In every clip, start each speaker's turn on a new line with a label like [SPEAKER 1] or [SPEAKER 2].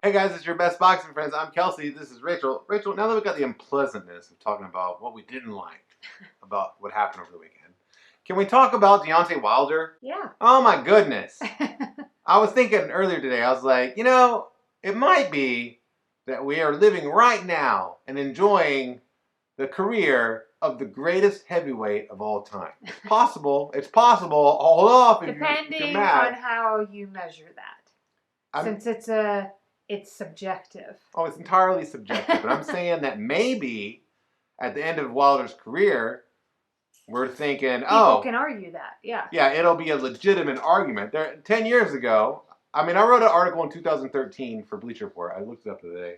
[SPEAKER 1] Hey guys, it's your best boxing friends. I'm Kelsey. This is Rachel. Rachel, now that we've got the unpleasantness of talking about what we didn't like about what happened over the weekend, can we talk about Deontay Wilder?
[SPEAKER 2] Yeah.
[SPEAKER 1] Oh my goodness. I was thinking earlier today, I was like, it might be that we are living right now and enjoying the career of the greatest heavyweight of all time. It's possible. It's possible. Hold off if
[SPEAKER 2] Depending
[SPEAKER 1] you're mad.
[SPEAKER 2] on how you measure that. Since it's subjective.
[SPEAKER 1] Oh, it's entirely subjective. But I'm saying that maybe at the end of Wilder's career, we're thinking,
[SPEAKER 2] People can argue that, yeah.
[SPEAKER 1] Yeah, it'll be a legitimate argument. 10 years ago, I wrote an article in 2013 for Bleacher Report. I looked it up the other day.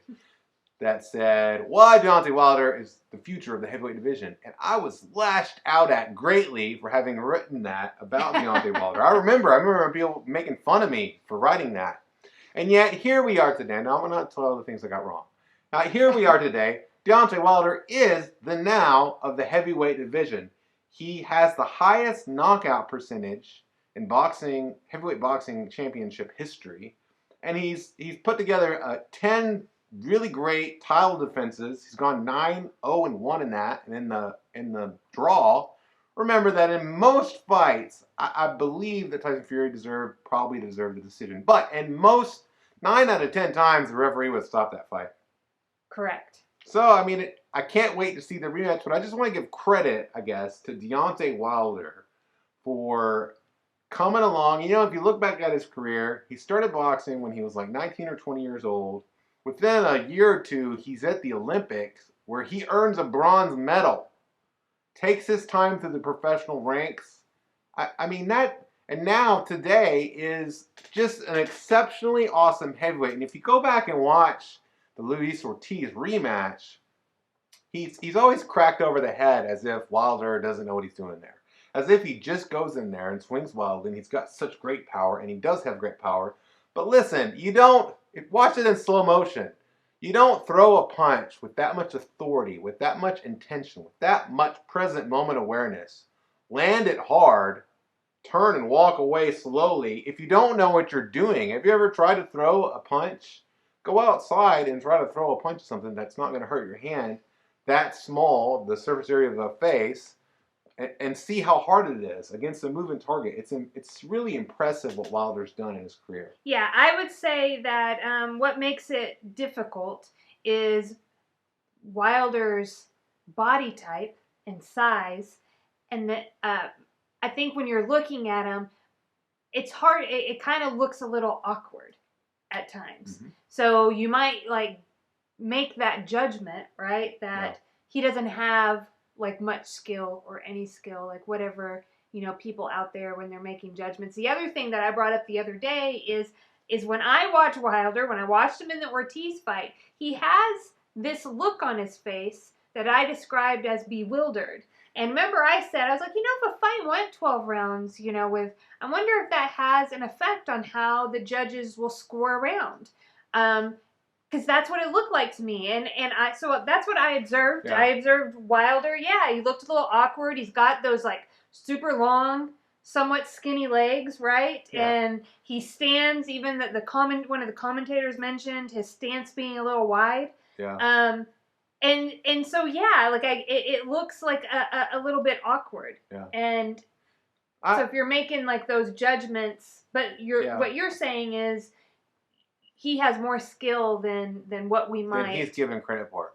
[SPEAKER 1] That said, why Deontay Wilder is the future of the heavyweight division. And I was lashed out at greatly for having written that about Deontay Wilder. I remember people making fun of me for writing that. And yet, here we are today. Now, I'm not tell all the things I got wrong. Now, here we are today. Deontay Wilder is the now of the heavyweight division. He has the highest knockout percentage in boxing, heavyweight boxing championship history. And he's put together 10 really great title defenses. He's gone 9-0-1 in that. And in the draw, remember that in most fights, I believe that Tyson Fury probably deserved the decision. But in most, 9 out of 10 times, the referee would stop that fight.
[SPEAKER 2] Correct.
[SPEAKER 1] So, I can't wait to see the rematch, but I just want to give credit, I guess, to Deontay Wilder for coming along. If you look back at his career, he started boxing when he was like 19 or 20 years old. Within a year or two, he's at the Olympics, where he earns a bronze medal. Takes his time through the professional ranks. And now today is just an exceptionally awesome heavyweight. And if you go back and watch the Luis Ortiz rematch, he's always cracked over the head as if Wilder doesn't know what he's doing there. As if he just goes in there and swings wild, and he's got such great power, and he does have great power. But listen, watch it in slow motion. You don't throw a punch with that much authority, with that much intention, with that much present moment awareness. Land it hard, turn and walk away slowly. If you don't know what you're doing, have you ever tried to throw a punch? Go outside and try to throw a punch at something that's not going to hurt your hand that small, the surface area of the face, and see how hard it is against a moving target. It's really impressive what Wilder's done in his career.
[SPEAKER 2] Yeah, I would say that what makes it difficult is Wilder's body type and size, and that I think when you're looking at him, it's hard. It kind of looks a little awkward at times. Mm-hmm. So you might make that judgment, right? That he doesn't have much skill or any skill, whatever, people out there when they're making judgments. The other thing that I brought up the other day is when I watch Wilder, when I watched him in the Ortiz fight, he has this look on his face that I described as bewildered. And remember I said, I was like, if a fight went 12 rounds, I wonder if that has an effect on how the judges will score around. Because that's what it looked like to me, so that's what I observed. Yeah. I observed Wilder. Yeah, he looked a little awkward. He's got those super long, somewhat skinny legs, right? Yeah. And he stands. Even one of the commentators mentioned his stance being a little wide.
[SPEAKER 1] Yeah.
[SPEAKER 2] And so it looks like a little bit awkward.
[SPEAKER 1] Yeah.
[SPEAKER 2] And so if you're making those judgments, but what you're saying is, he has more skill than what we might.
[SPEAKER 1] Than he's given credit for.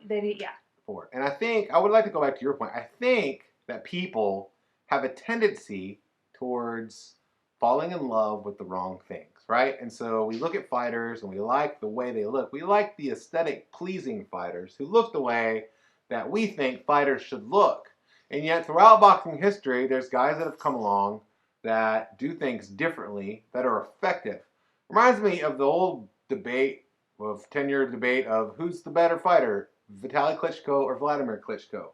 [SPEAKER 2] For.
[SPEAKER 1] And I would like to go back to your point. I think that people have a tendency towards falling in love with the wrong things, right? And so we look at fighters and we like the way they look. We like the aesthetic pleasing fighters who look the way that we think fighters should look. And yet throughout boxing history, there's guys that have come along that do things differently that are effective. Reminds me of the old 10-year debate of who's the better fighter, Vitaly Klitschko or Vladimir Klitschko.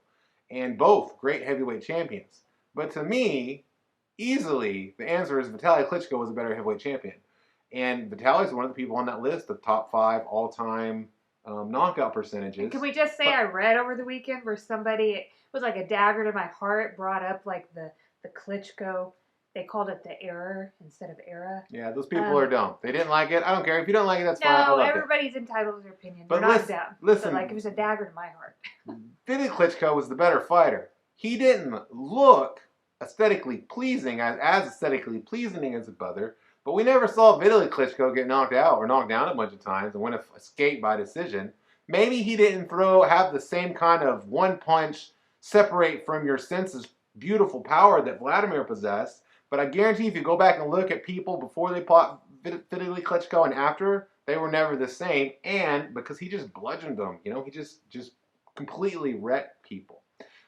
[SPEAKER 1] And both great heavyweight champions. But to me, easily, the answer is Vitaly Klitschko was a better heavyweight champion. And Vitaly is one of the people on that list of top 5 all-time knockout percentages.
[SPEAKER 2] And can we just say I read over the weekend where somebody, it was like a dagger to my heart, brought up the Klitschko they called it the error instead of era.
[SPEAKER 1] Yeah, those people are dumb. They didn't like it. I don't care. If you don't like it, that's fine. I
[SPEAKER 2] No,
[SPEAKER 1] loved
[SPEAKER 2] everybody's entitled to their opinion.
[SPEAKER 1] But
[SPEAKER 2] They're not dumb.
[SPEAKER 1] listen.
[SPEAKER 2] But like it was a dagger to my heart.
[SPEAKER 1] Vitaly Klitschko was the better fighter. He didn't look aesthetically pleasing, as aesthetically pleasing as his brother, but we never saw Vitaly Klitschko get knocked out or knocked down a bunch of times and win escape by decision. Maybe he didn't have the same kind of one punch, separate from your senses, beautiful power that Vladimir possessed. But I guarantee if you go back and look at people before they fought Vitaly Klitschko and after, they were never the same. And because he just bludgeoned them, he just completely wrecked people.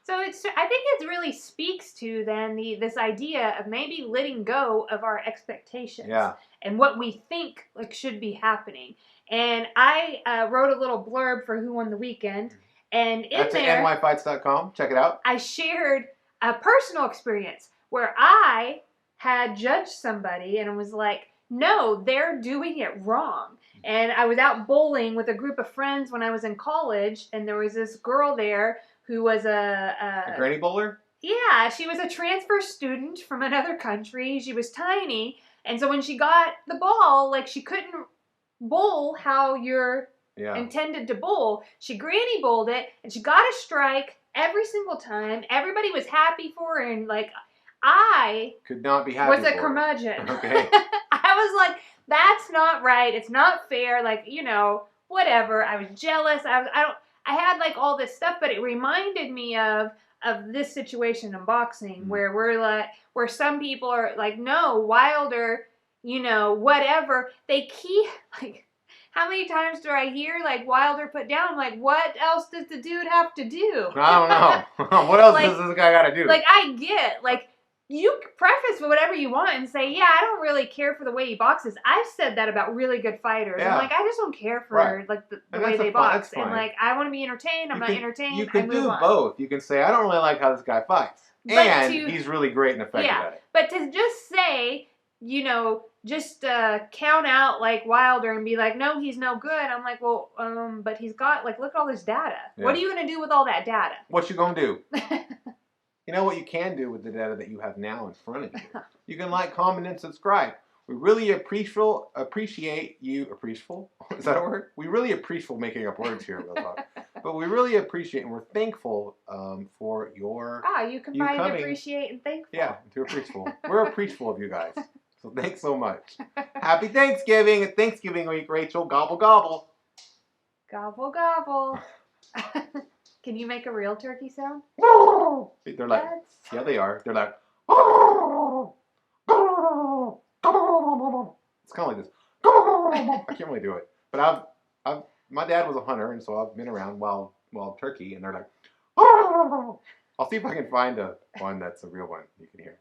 [SPEAKER 2] So I think it really speaks to then this idea of maybe letting go of our expectations and what we think like should be happening. And I wrote a little blurb for Who Won the Weekend, and
[SPEAKER 1] That's at nyfights.com. Check it out.
[SPEAKER 2] I shared a personal experience where I had judged somebody and was like, no, they're doing it wrong. And I was out bowling with a group of friends when I was in college, and there was this girl there who was a
[SPEAKER 1] granny bowler?
[SPEAKER 2] Yeah, she was a transfer student from another country. She was tiny, and so when she got the ball, like she couldn't bowl how you're intended to bowl. She granny bowled it, and she got a strike every single time. Everybody was happy for her, and like I
[SPEAKER 1] could not be happy.
[SPEAKER 2] Was a curmudgeon.
[SPEAKER 1] Okay.
[SPEAKER 2] I was like, that's not right. It's not fair. Like, whatever. I was jealous. I had like all this stuff, but it reminded me of this situation in boxing where some people are like, no, Wilder, whatever. They keep like, how many times do I hear like Wilder put down? I'm like, what else does the dude have to do?
[SPEAKER 1] I don't know. What else does this guy got to do?
[SPEAKER 2] Like, I get like. You preface with whatever you want and say, yeah, I don't really care for the way he boxes. I've said that about really good fighters. Yeah. I'm like, I just don't care for like the way they box. And like, I want to be entertained. I'm not entertained.
[SPEAKER 1] You can do both. You can say, I don't really like how this guy fights. And he's really great and effective at it.
[SPEAKER 2] But to just say, just count out like Wilder and be like, no, he's no good. I'm like, well, but he's got like, look at all this data. Yeah. What are you going to do with all that data?
[SPEAKER 1] What you going to do? You know what you can do with the data that you have now in front of you? You can like, comment, and subscribe. We really appreciate you. Appreciable? Is that a word? We really appreciate making up words here, but we really appreciate and we're thankful for your.
[SPEAKER 2] You combined appreciate and thankful.
[SPEAKER 1] Yeah, to appreciable. We're appreciable of you guys. So thanks so much. Happy Thanksgiving and Thanksgiving week, Rachel. Gobble gobble.
[SPEAKER 2] Gobble gobble. Can you make a real turkey sound?
[SPEAKER 1] They're like, yeah, they are. They're like, it's kind of like this. I can't really do it, but my dad was a hunter, and so I've been around wild turkey, and they're like, I'll see if I can find one that's a real one you can hear.